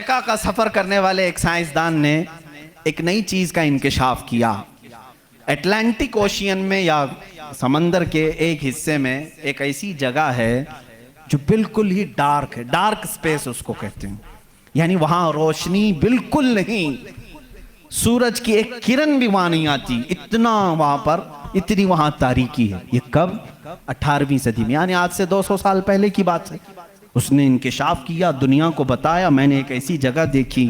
امریکہ کا سفر کرنے والے ایک سائنسدان نے ایک نئی چیز کا انکشاف کیا۔ اٹلانٹک اوشین میں یا سمندر کے ایک حصے میں ایک ایسی جگہ ہے جو بالکل ہی ڈارک ہے، ڈارک سپیس اس کو کہتے ہیں، یعنی وہاں روشنی بالکل نہیں، سورج کی ایک کرن بھی وہاں نہیں آتی، اتنا وہاں پر اتنی وہاں تاریکی ہے۔ یہ کب؟ 18ویں صدی میں، یعنی آج سے 200 سال پہلے کی بات ہے۔ اس نے انکشاف کیا، دنیا کو بتایا میں نے ایک ایسی جگہ دیکھی،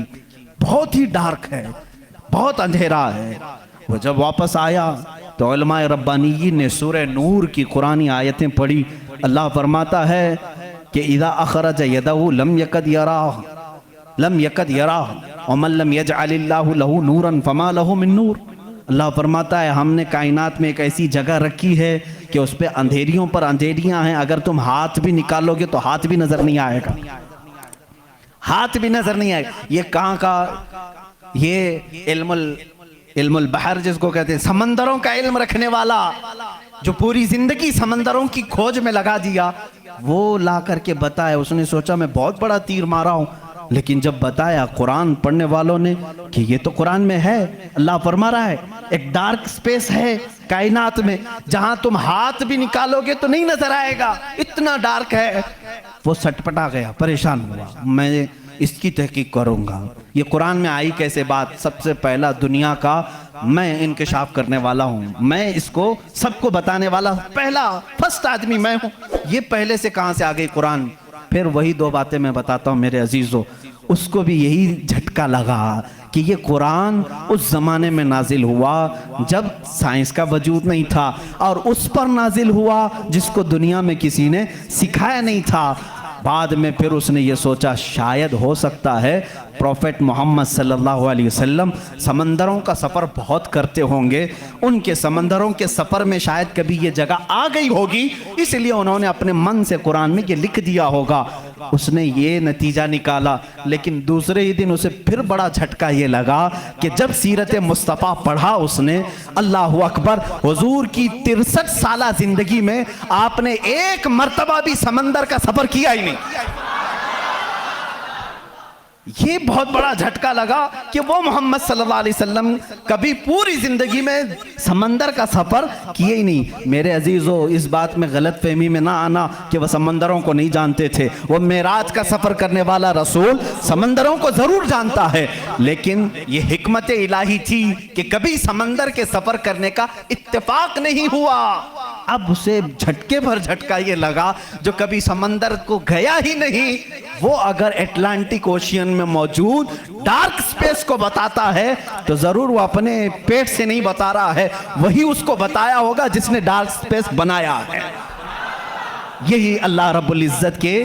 بہت ہی ڈارک ہے، بہت اندھیرا ہے۔ وہ جب واپس آیا تو علماء ربانیین نے سورہ نور کی قرآنی آیتیں پڑھی۔ اللہ فرماتا ہے کہ اذا اخرج یدہ لم یکد یراہ ومن لم یجعل اللہ لہ نورا فما لہ من نور۔ اللہ فرماتا ہے ہم نے کائنات میں ایک ایسی جگہ رکھی ہے کہ اس پہ اندھیریوں پر اندھیریاں ہیں، اگر تم ہاتھ بھی نکالو گے تو ہاتھ بھی نظر نہیں آئے گا، ہاتھ بھی نظر نہیں آئے گا۔ یہ کہاں کا؟ یہ علم البحر جس کو کہتے ہیں، سمندروں کا علم رکھنے والا، جو پوری زندگی سمندروں کی کھوج میں لگا دیا، وہ لا کر کے بتایا۔ اس نے سوچا میں بہت بڑا تیر مارا ہوں، لیکن جب بتایا قرآن پڑھنے والوں نے کہ یہ تو قرآن میں ہے، اللہ فرما رہا ہے ایک ڈارک سپیس ہے کائنات میں جہاں تم ہاتھ بھی نکالو گے تو نہیں نظر آئے گا، اتنا ڈارک ہے۔ وہ سٹپٹا گیا، پریشان ہوا، میں اس کی تحقیق کروں گا۔ یہ قرآن میں آئی کیسے بات؟ سب سے پہلا دنیا کا میں انکشاف کرنے والا ہوں، میں اس کو سب کو بتانے والا پہلا فرسٹ آدمی میں ہوں، یہ پہلے سے کہاں سے آ گئی قرآن؟ پھر وہی دو باتیں میں بتاتا ہوں میرے عزیزو۔ اس کو بھی یہی جھٹکا لگا کہ یہ قرآن اس زمانے میں نازل ہوا جب سائنس کا وجود نہیں تھا، اور اس پر نازل ہوا جس کو دنیا میں کسی نے سکھایا نہیں تھا۔ بعد میں پھر اس نے یہ سوچا شاید ہو سکتا ہے پروفیٹ محمد صلی اللہ علیہ وسلم سمندروں کا سفر بہت کرتے ہوں گے، ان کے سمندروں کے سفر میں شاید کبھی یہ جگہ آ گئی ہوگی، اس لیے انہوں نے اپنے من سے قرآن میں یہ لکھ دیا ہوگا۔ اس نے یہ نتیجہ نکالا، لیکن دوسرے ہی دن اسے پھر بڑا جھٹکا یہ لگا کہ جب سیرت مصطفیٰ پڑھا اس نے، اللہ اکبر، حضور کی 63 سالہ زندگی میں آپ نے ایک مرتبہ بھی سمندر کا سفر کیا ہی نہیں۔ یہ بہت بڑا جھٹکا لگا کہ وہ محمد صلی اللہ علیہ وسلم کبھی پوری زندگی میں سمندر کا سفر کیے ہی نہیں۔ میرے عزیزو، اس بات میں غلط فہمی میں نہ آنا کہ وہ سمندروں کو نہیں جانتے تھے، وہ معراج کا سفر کرنے والا رسول سمندروں کو ضرور جانتا ہے، لیکن یہ حکمت الہی تھی کہ کبھی سمندر کے سفر کرنے کا اتفاق نہیں ہوا۔ اب اسے جھٹکے بھر جھٹکا یہ لگا جو کبھی سمندر کو گیا ہی نہیں، وہ اگر اٹلانٹک اوشین میں موجود ڈارک سپیس کو بتاتا ہے تو ضرور وہ اپنے پیٹ سے نہیں بتا رہا ہے، وہی اس کو بتایا ہوگا جس نے ڈارک سپیس بنایا ہے۔ یہی اللہ رب العزت کے